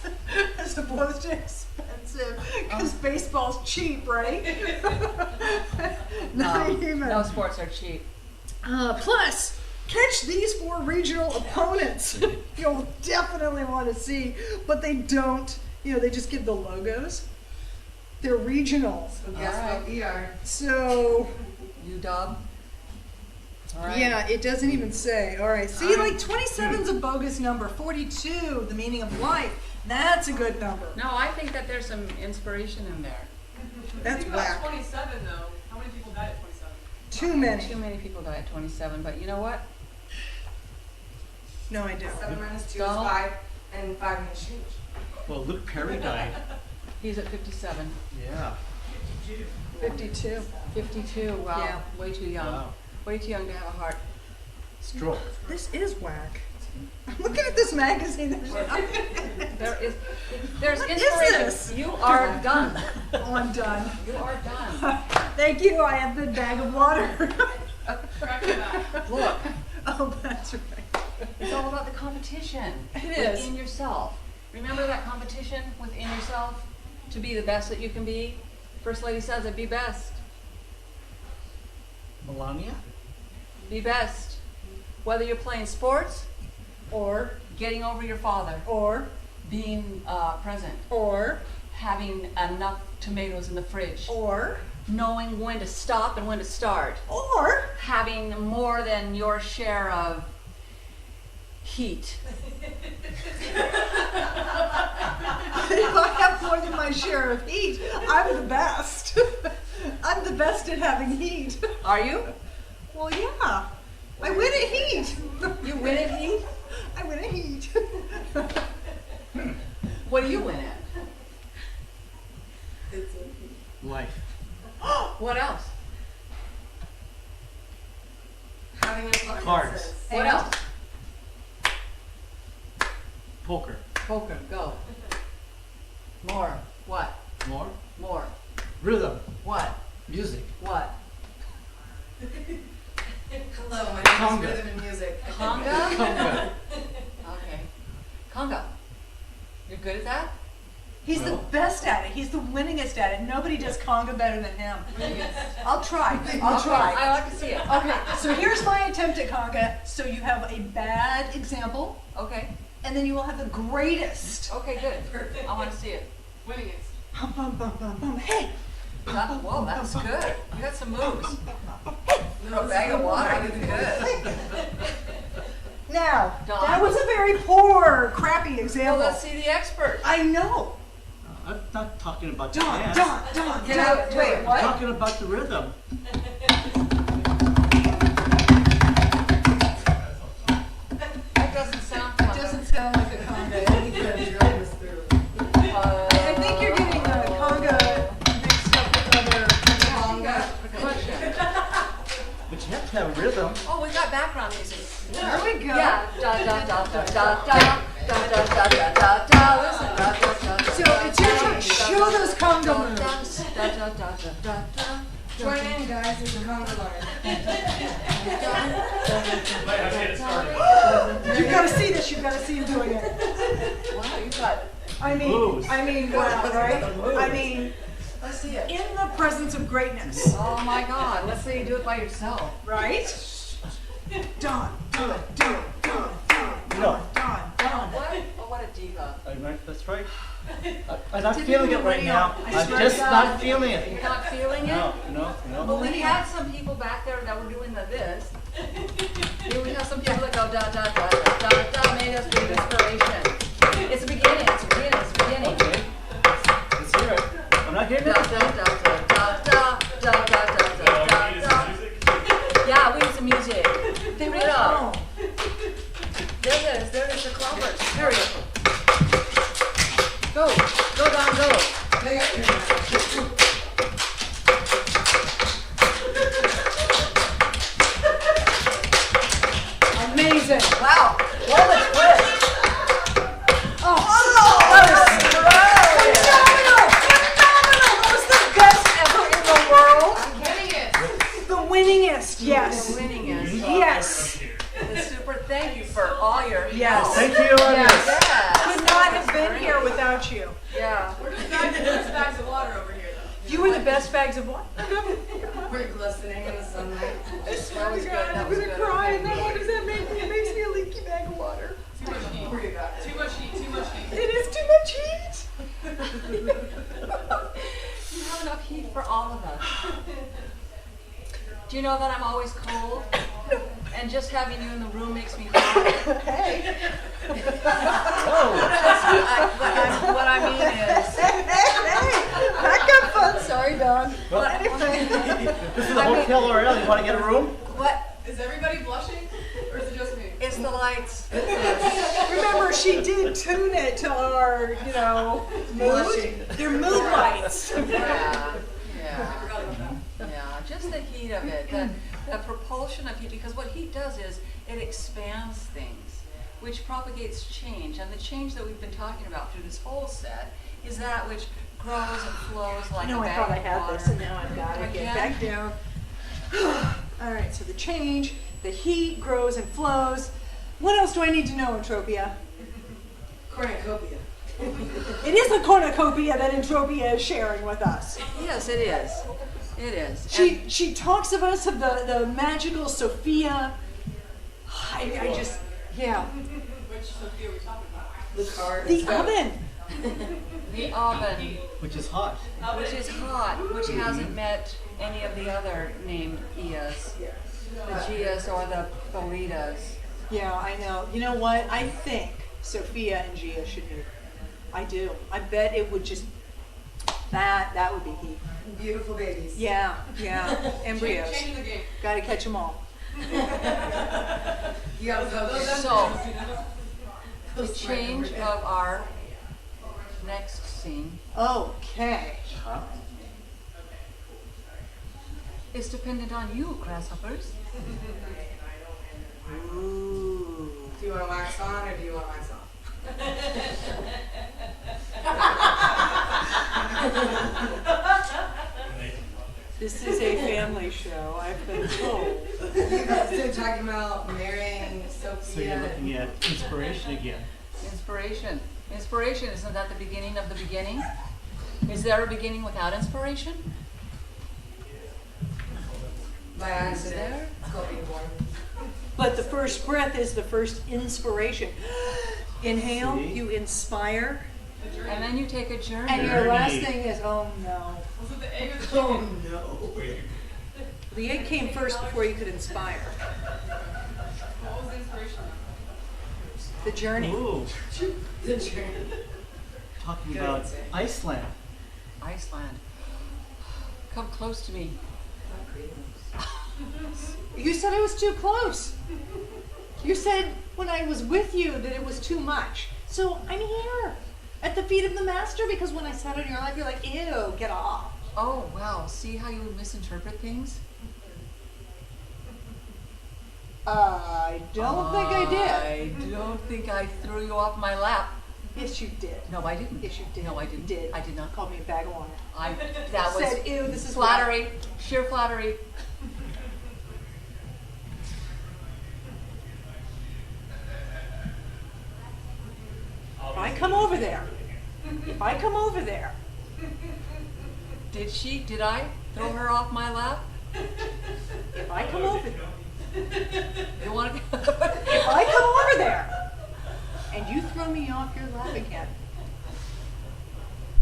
as opposed to expensive. Because baseball's cheap, right? Not even. No sports are cheap. Plus, catch these 4 regional opponents. You'll definitely want to see, but they don't. They just give the logos. They're regional. So guess what we are? So, UW. All right. yeah, it doesn't even say. All right. See, like 27's a bogus number. 42, the meaning of life. That's a good number. No, I think that there's some inspiration in there. That's Think about whack. 27 though. How many people died at 27? Too many. Too many people die at 27, but you know what? No, I don't. 7 minus 2 is Donald? 5, and 5 minus change. Well, Luke Perry died. He's at 57. Yeah. 52. 52, wow. Yeah. Way too young. Wow. Way too young to have a heart. Stroke. This is whack. I'm looking at this magazine. There's What is inspiration. this? You are done. Oh, I'm done. You are done. Thank you. I have the bag of water. Crack it up. Look, Oh, that's right. it's all about the competition. It is. Within yourself. Remember that competition within yourself to be the best that you can be? First Lady says it, be best. Melania? Be best. Whether you're playing sports or getting over your father, Or, being present, or, having enough tomatoes in the fridge, or, knowing when to stop and when to start, or. having more than your share of heat. If I have more than my share of heat, I'm the best. I'm the best at having heat. Are you? Well, yeah. I win at heat. You win at heat? I win at heat. What do you win at? Life. What else? Having influences. Cards. What else? Poker. Poker, go. More. What? More. More. Rhythm. What? Music. What? Hello, my name Conga. is Rhythm and Music. Conga? Conga. Okay. Conga. You're good at that? He's the Well. best at it. He's the winningest at it. Nobody does conga better than him. I'll try. I'll Okay, try. I like to see it. Okay, so here's my attempt at conga. So you have a bad example, Okay. and then you will have the greatest. Okay, good. I want to see it. Winningest. Bum, bum, bum, bum, bum. Hey, Whoa, that's good. You got some moves. A bag of water. That's good. Now, Dawn. that was a very poor, crappy Well, example. let's see the expert. I know. I'm not talking about the Dawn, dance. Dawn. Wait, I'm what? talking about the rhythm. That doesn't sound It fun. doesn't sound like a conga. I need to drive us through. I think you're getting conga mixed up with other Conga percussion. But you have to have a rhythm. Oh, we got background music. There we go. Yeah. Da da da da da da da da da da da da. Listen. Da da da da. So it's your turn. Show those conga moves. Da da da da da da. Join in, guys. It's a conga line. You've got to see this. You've got to see him doing it. Wow, you got. Moves. Wow, right? I mean, Let's see it. in the presence of greatness, Oh my God! Let's see you do it by yourself. right? Dawn, Dawn, Dawn, Dawn, Dawn, No. Dawn, Dawn. What? Oh, what a diva. That's right. I'm not feeling it right now. I I'm swear to just God. not feeling it. You're not feeling it? No. But we had some people back there that were doing the this. Here we have some people that go da da da da da da, made us bring inspiration. It's the beginning. It's the beginning. It's the beginning. Okay. Let's hear it. I'm not getting Da it. da da da da da da da da da da. Yeah, we need some music. They Bring went it up. home. There it is. There it is. The clobbers. There we go. Go. Go down. Go. They got your Amazing. Wow. Well, it's quick. Oh, that was phenomenal. Phenomenal. That was the best ever in the world. Getting it. The winningest, yes. The winning is. Yes. The super thank you for all your Yes. help. Thank you, audience. Yes. Could not have been here without you. Yeah. We're just bags of water over here, though. You were the best bags of what? We're glistening in the sunlight. I swear was to good, God, that I'm was gonna good. cry. And then what does that make me? It makes me a leaky bag of water. Too much heat. Too much heat. Too much heat. It is too much heat. You have enough heat for all of us. Do you know that I'm always cold? And just having you in the room makes me hot. Hey. What I mean is, Hey, that got fun. Sorry, Dawn. Well, Anyway. this is a Hotel L'Oreal. You want to get a room? what Is everybody blushing? Or is it just me? is the lights? Remember, she did tune it to our, mood. They're mood lights. Yeah. I forgot about that. Yeah, just the heat of it, the propulsion of heat, because what heat does is it expands things, which propagates change, and the change that we've been talking about through this whole set is that which grows and flows like a I bag thought I of had water. this, and now I've got it. Get Again? back down. All right, so the change, the heat grows and flows. What else do I need to know, Entropia? Cornucopia. It is the cornucopia that Entropia is sharing with us. Yes, it is. It is. She talks of us of the magical Sophia. I just, yeah. Which Sophia are we talking about? The card. The oven. The oven, Which is hot. which is hot, which hasn't met any of the other named Ias, the Gias or the Bolitas. Yeah, I know. You know what? I think Sophia and Gia should meet. I do. I bet it would just, that would be heat. Beautiful babies. Yeah, embryos. Changing the game. Got to catch them all. You gotta focus. So, the change of our next scene Okay. is dependent on you, grasshoppers. Ooh. Do you want to wax on or do you want to wax off? This is a family show, I've been told. You guys are talking about marrying So Sophia. you're looking at inspiration again. Inspiration. Inspiration, isn't that the beginning of the beginning? Is there a beginning without inspiration? By Is accident. there? It's called being born. But the first breath is the first inspiration. Inhale, See? you inspire, And then you take a journey. and your last thing is, oh no. Was it the egg or the Oh chicken? no. The egg came first before you could inspire. What was the inspiration? The journey. Ooh. Talking about Iceland. Iceland. Come close to me. You said I was too close. You said when I was with you that it was too much. So I'm here at the feet of the master because when I sat on your lap, you're like, ew, get off. Oh, wow. See how you misinterpret things? I don't think I did. I don't think I threw you off my lap. Yes, you did. No, I didn't. Yes, you did. No, I didn't. You did. I did not. Called me a bag of wine. That was Said, ew, this is flattery. Sheer flattery. If I come over there, Did I throw her off my lap? if I come over there, You want to? if I come over there, and you throw me off your lap again,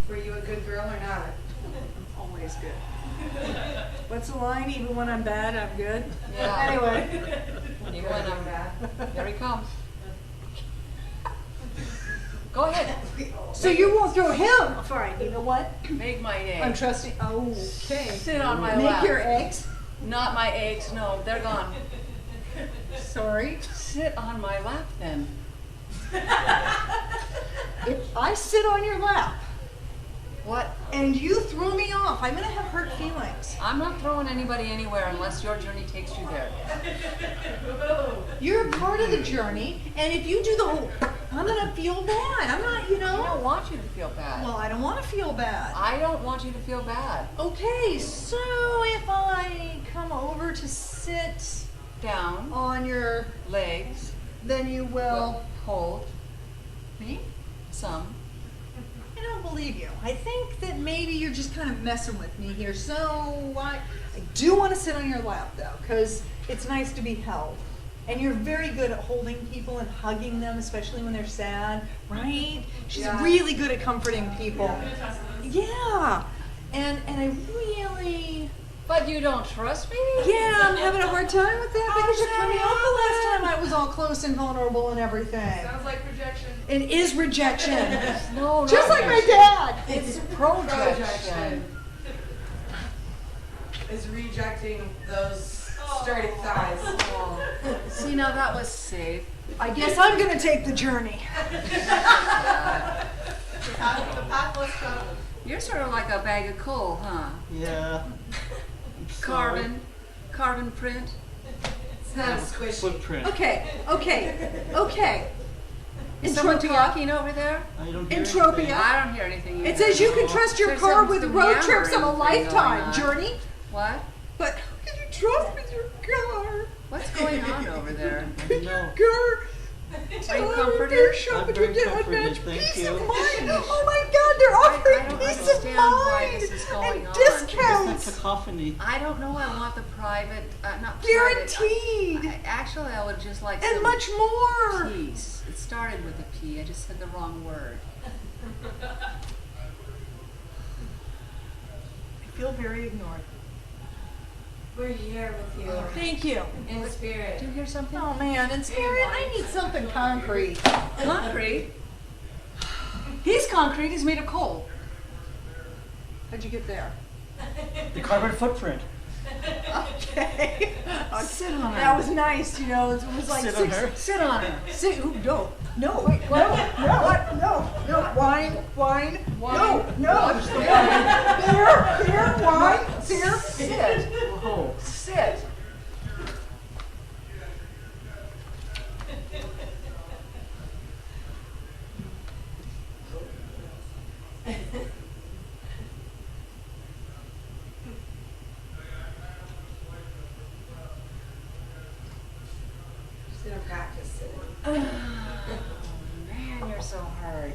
Were you a good girl or not? I'm always good. What's the line? Even when I'm bad, I'm good. Yeah. Anyway, Even when I'm bad. There he comes. Go ahead. so you won't throw him. Fine. You know what? Make my I'm eggs. trusting. Okay. Sit on my Make lap. your eggs. Not my eggs. No, they're gone. Sorry. Sit on my lap then. If I sit on your lap What? and you throw me off, I'm gonna have hurt feelings. I'm not throwing anybody anywhere unless your journey takes you there. You're a part of the journey, and if you do the whole, I'm gonna feel bad. I'm not, I don't want you to feel bad. Well, I don't want to feel bad. I don't want you to feel bad. Okay, so if I come over to sit Down, on your, legs, then you will. hold, Me? some. I don't believe you. I think that maybe you're just kind of messing with me here. So I do want to sit on your lap though, because it's nice to be held. And you're very good at holding people and hugging them, especially when they're sad, right? She's Yeah. really good at comforting people. Yeah. And I really, But you don't trust me? yeah, I'm having a hard time with that because you threw me off the last time I was all close and vulnerable and everything. Sounds like rejection. It is rejection. No, Just not like my rejection. dad. It's projection. Projection. Is rejecting those sturdy thighs. Oh. See, now that was safe. I guess I'm gonna take the journey. You're sort of like a bag of coal, huh? Yeah. I'm sorry. Carbon print. It's not a squishy. Footprint. Okay. Is someone Entropia. talking over there? I don't hear Entropia. anything. I don't hear anything. It either. says you can trust your There's car some with road trips of a yammering thing lifetime. going on. Journey? What? But who can you trust with your car? What's going on over there? With your car? Are you comforted? They're shopping I'm very to get comforted, unmatched thank peace you. of mind. Oh my God, they're I offering don't peace of understand why mind this is going and on. There's discounts. that cacophony. I don't know. I want the private, not Guaranteed. private. Actually, I would just like And some much more. peace. It started with a P. I just said the wrong word. I feel very ignored. We're here with you. Thank you. In spirit. Do you hear something? Oh man, in spirit, I need something concrete. Concrete? He's concrete. He's made of coal. How'd you get there? The carbon footprint. Okay. Sit on That her. was nice, you know. It was like Sit on her. Sit on her. Sit. Ooh, no, wait, what? No, wine, no, Watch the beer, wine, beer. Sit. Whoa. Sit. Just gonna practice sitting. Man, you're so hard.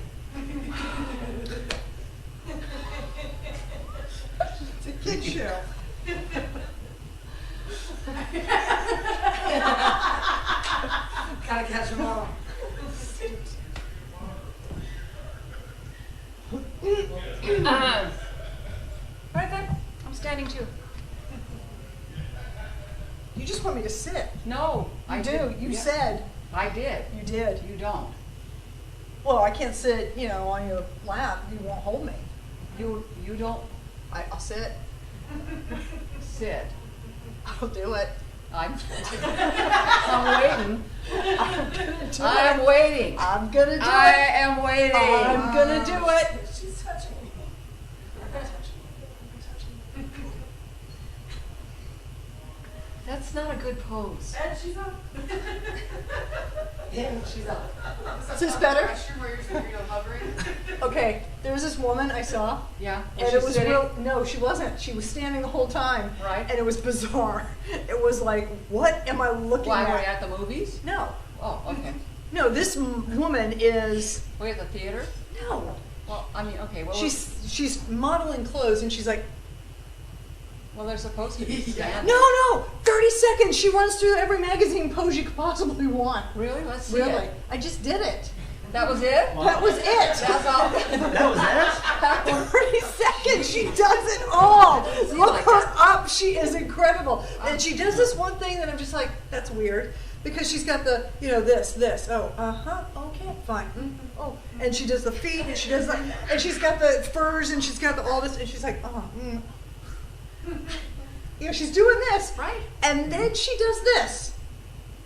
It's a kid show. Gotta catch them all. Right there. I'm standing too. You just want me to sit. No, I do. didn't. You Yeah. said. I did. You did. You don't. Well, I can't sit, on your lap. You won't hold me. You don't I'll sit. sit. I'll do it. I'm waiting. I'm waiting. I'm gonna do I it. am waiting. I'm gonna do it. She's touching me. That's not a good pose. And she's up. And she's up. Is this better? Where you're hovering. Okay, there was this woman I saw, Yeah. and it was real. No, she wasn't. She was standing the whole time, Right. and it was bizarre. It was like, what am I looking Why were you at? at the movies? No, Oh, okay. no. This woman is Were you at the theater? no. Well, I mean, okay. Well, She's modeling clothes, and she's like, well, they're supposed to be standing. no, 30 seconds. She runs through every magazine pose you could possibly want. Really? Let's see Really, it. I just did it. That was it? That was it. That's all. That was it? 30 seconds. She does it all. Doesn't seem Look like her that. up. She is incredible. And she does this one thing that I'm just like, that's weird. Because she's got the, this. Oh, okay, fine. Oh, and she does the feet, and she does that, and she's got the furs, and she's got all this, and she's like, she's doing this. Right. And then she does this.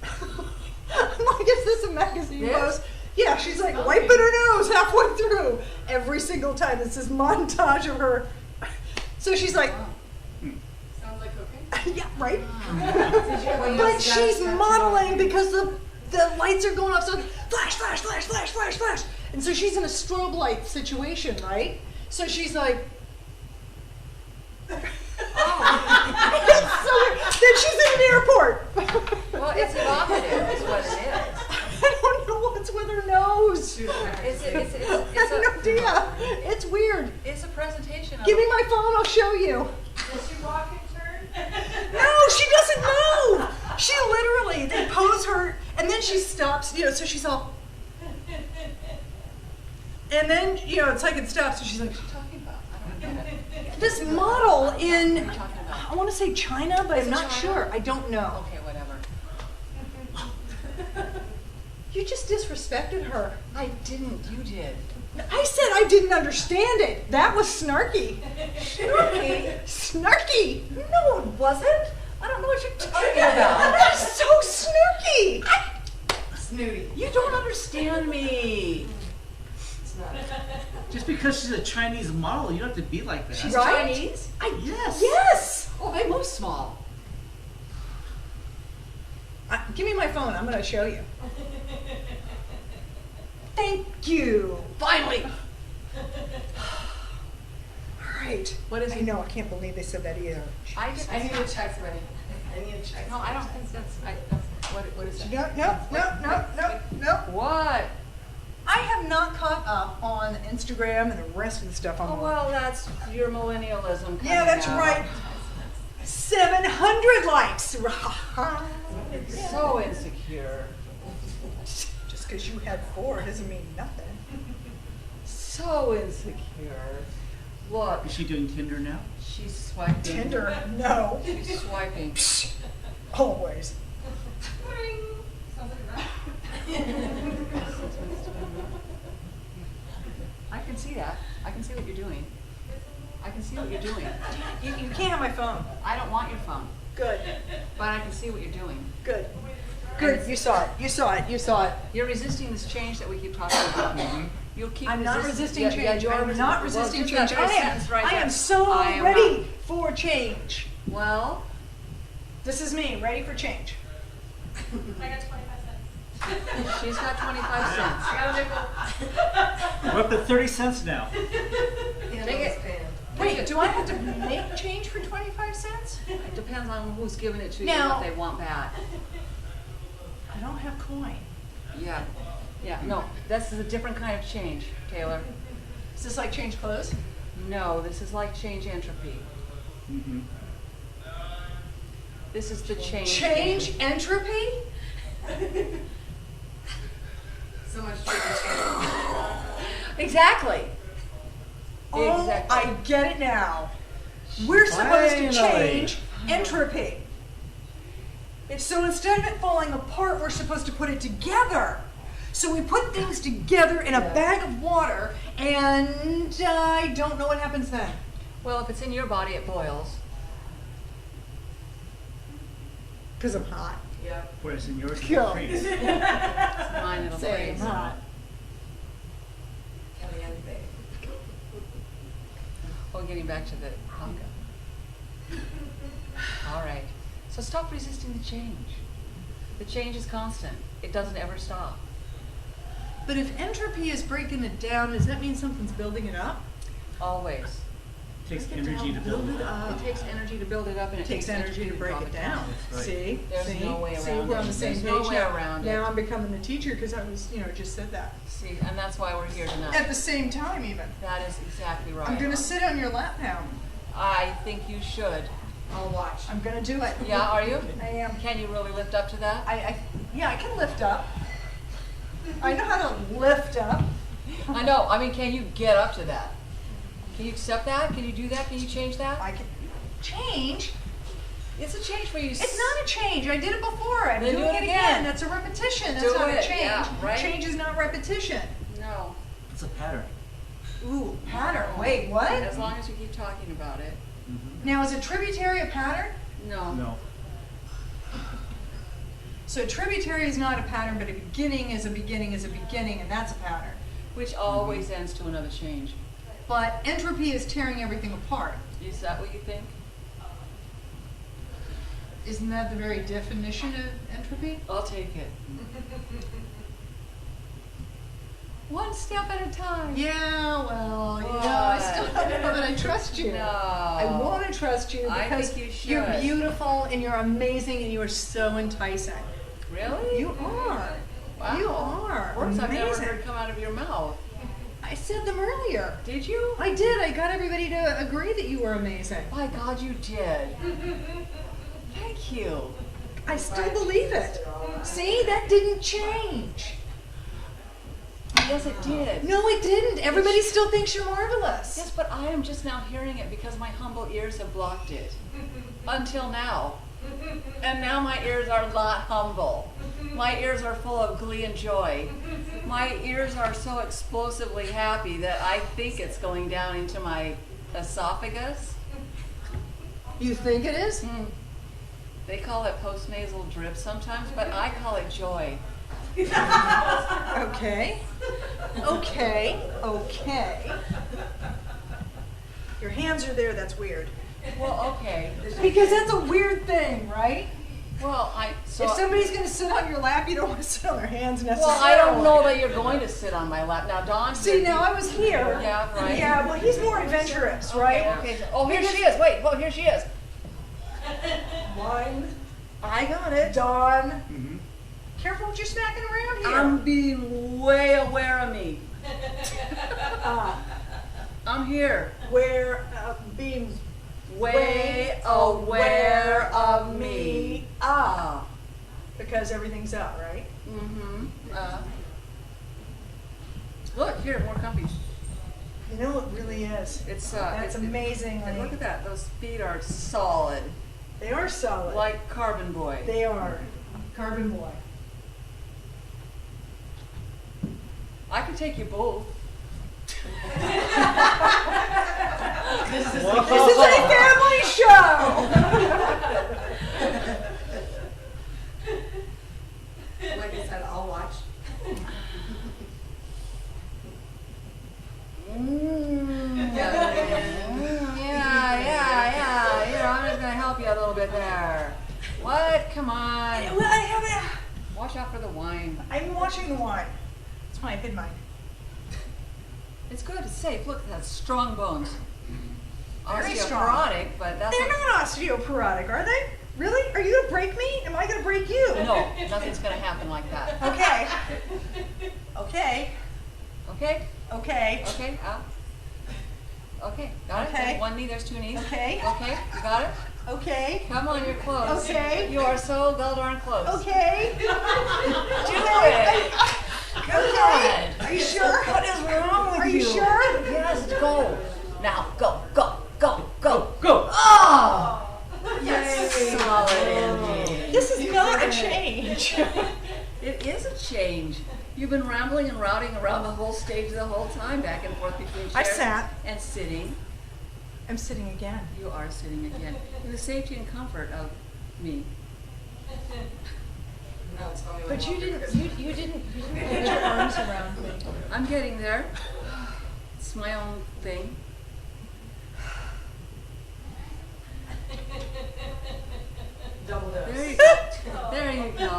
I'm like, is this a magazine Yes. pose? Yeah, she's like wiping her nose halfway through every single time. It's this montage of her. So she's like, Sounds like cocaine. yeah, right? Well, But she's modeling because the lights are going off. So flash, flash, flash, flash, flash, flash. And so she's in a strobe light situation, right? So she's like, then she's in an airport. Well, it's evocative, is what it is. I don't know what's with her nose. I have no idea. It's weird. It's a presentation of. Give me my phone, I'll show you. Does she walk and turn? No, she doesn't move. She literally, they pose her, and then she stops, so she's all. And then, it's like it stops, and she's like, What are you talking about? I don't get it. this model in, What are you talking about? I want to say China, but Is I'm it not China? sure. I don't know. Okay, whatever. You just disrespected her. I didn't. You did. I said I didn't understand it. That was snarky. Snarky? Snarky. No, it wasn't. I don't know what you're talking about. That's so snarky. Snooty. You don't understand me. It's not. Just because she's a Chinese model, you don't have to be like that. She's Right? Chinese? Yes. Yes. Oh, they move small. Give me my phone. I'm going to show you. Thank you. Finally. All right. What is I it? know. I can't believe they said that either. I just. I need a text ready. I need a text. No, I don't think that's. What is it? No. What? I have not caught up on Instagram and the rest of the stuff I'm Oh on. well, that's your millennialism. Coming Yeah, that's out. right. 700 likes. So insecure. Just because you had 4 doesn't mean nothing. So insecure. Look, Is she doing Tinder now? she's swiping. Tinder, no. She's swiping. Always. Sounds like that. I can see that. I can see what you're doing. I can see what you're doing. You can't have my phone. I don't want your phone, Good. but I can see what you're doing. Good. Good. You saw it. You saw it. You saw it. You're resisting this change that we keep talking about. You'll keep I'm not resisting yeah, change. Yeah, you are I'm not resisting well, change. just that sentence right I there. am so I am ready not. for change. Well, This is me, ready for change. I got 25 cents. she's got 25 cents. I got a nickel. We're up to 30 cents now. Take it. Wait, do I have to make change for 25 cents? It depends on who's giving it to you Now- and what they want back. I don't have coin. Yeah. Yeah, no, this is a different kind of change, Taylor. Is this like change clothes? No, this is like change entropy. Mm-hmm. This is the change. Change entropy? So much chicken. Exactly. Oh, Exactly. I get it now. We're supposed to Finally. change entropy. So instead of it falling apart, we're supposed to put it together. So we put things together in a bag of water, and I don't know what happens then. Well, if it's in your body, it boils. Because I'm hot. Yep. Whereas in yours, Cool. it's freeze. Mine, it'll Say I'm freeze. hot. Caliente. Oh, getting back to the manga. All right. So stop resisting the change. The change is constant. It doesn't ever stop. But if entropy is breaking it down, does that mean something's building it up? Always. It takes energy to build it up. It takes energy to build it up, and It takes energy to break it down. Right. See? There's See? no way See, around we're it. on the same There's page no way now. around Now it. I'm becoming the teacher because I was, just said that. See, and that's why we're here tonight. At the same time, even. That is exactly right. I'm gonna sit on your lap now. I think you should. I'll watch. I'm gonna do it. Yeah, are you? I am. Can you really lift up to that? Yeah, I can lift up. I know how to lift up. I know. I mean, can you get up to that? Can you accept that? Can you do that? Can you change that? I can change. It's a change for you. It's not a change. I did it before. I'm Then doing do it it again. again. That's a repetition. That's Do not a it, change. yeah, right? Change is not repetition. No. It's a pattern. Ooh, pattern. Wait, what? As long as you keep talking about it. Now, is a tributary a pattern? No. No. So a tributary is not a pattern, but a beginning is a beginning is a beginning, and that's a pattern. Which always ends to another change. But entropy is tearing everything apart. Is that what you think? Isn't that the very definition of entropy? I'll take it. One step at a time. Yeah, well, I still don't know that I trust you. No. I want to trust you I because think you should. you're beautiful and you're amazing and you are so enticing. Really? You are. Wow. You are. Words I've never amazing. heard come out of your mouth. I said them earlier. Did you? I did. I got everybody to agree that you were amazing. My God, you did. Thank you. I still believe it. See, that didn't change. Yes, it did. No, it didn't. Everybody still thinks you're marvelous. Yes, but I am just now hearing it because my humble ears have blocked it. Until now. And now my ears are not humble. My ears are full of glee and joy. My ears are so explosively happy that I think it's going down into my esophagus. You think it is? They call it postnasal drip sometimes, but I call it joy. Okay. Okay. Okay. Your hands are there. That's weird. Well, okay. Because that's a weird thing, right? Well, If somebody's going to sit on your lap, you don't want to sit on their hands necessarily. well, I don't know that you're going to sit on my lap. Now, Dawn. See, now I was here. Yeah, right. Yeah, well, he's more adventurous, right? Okay. Oh, here she is. Wait. Well, here she is. One. I got it. Dawn. Mm-hmm. Careful what you're smacking around here. I'm being way aware of me. I'm here. Being Way aware of me. Because everything's up, right? Mm-hmm. Look, here, more comfy. You know, it really is. It's That's amazing. And look at that. Those feet are solid, They are solid. like Carbon Boy. They are. Carbon boy. I could take you both. This is a family show! Like I said, I'll watch. Yeah. Here, I'm just gonna help you a little bit there. What? Come on. Well, I haven't. Watch out for the wine. I'm watching the wine. That's why I hid mine. It's good. It's safe. Look, that's strong bones. Very strong. Osteoporotic, but that's They're not osteoporotic, are they? Really? Are you gonna break me? Am I gonna break you? No, nothing's gonna happen like that. Okay. Okay. Okay? Okay. Okay, out. Okay, got it? Okay. There's one knee, there's two knees. Okay. Okay, you got it? Okay. Come on, you're close. Okay. You are so well darn close. Okay. Do it! Good! Are you sure? What is wrong with Are you sure? Yes, go. Now, go. Go! Oh! Yes, solid indeed. This is not It is a change. You've been rambling and routing around the whole stage the whole time, back and forth between chairs. I sat. And sitting. I'm sitting again. You are sitting again. In the safety and comfort of me. No, tell me what But you want didn't. because- You didn't put your arms around me. I'm getting there. It's my own thing. Double dose. There you go. There you go.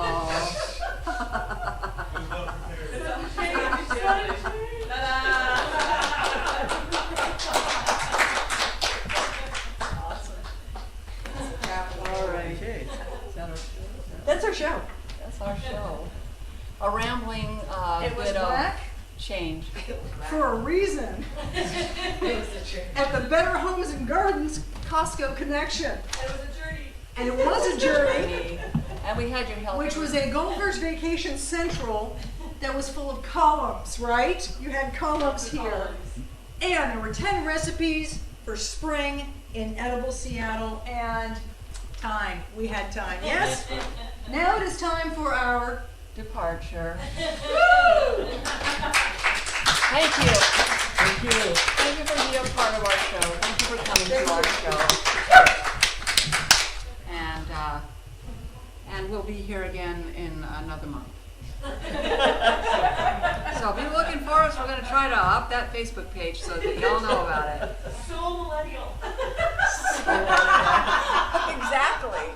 All right. Okay. Is that our show? That's our show. That's our show. A rambling It was bit of black change. for a reason. At the Better Homes and Gardens Costco connection. It was a journey. And it was a journey, And we had your help. which was a Goldberg's Vacation Central that was full of columns, right? You had columns here. And there were 10 recipes for spring in edible Seattle and time. We had time. Yes? Now it is time for our departure. Thank you. Thank you. Thank you for being a part of our show. Thank you for coming to our show. And we'll be here again in another month. So be looking for us. We're going to try to up that Facebook page so that y'all know about it. So millennial. exactly.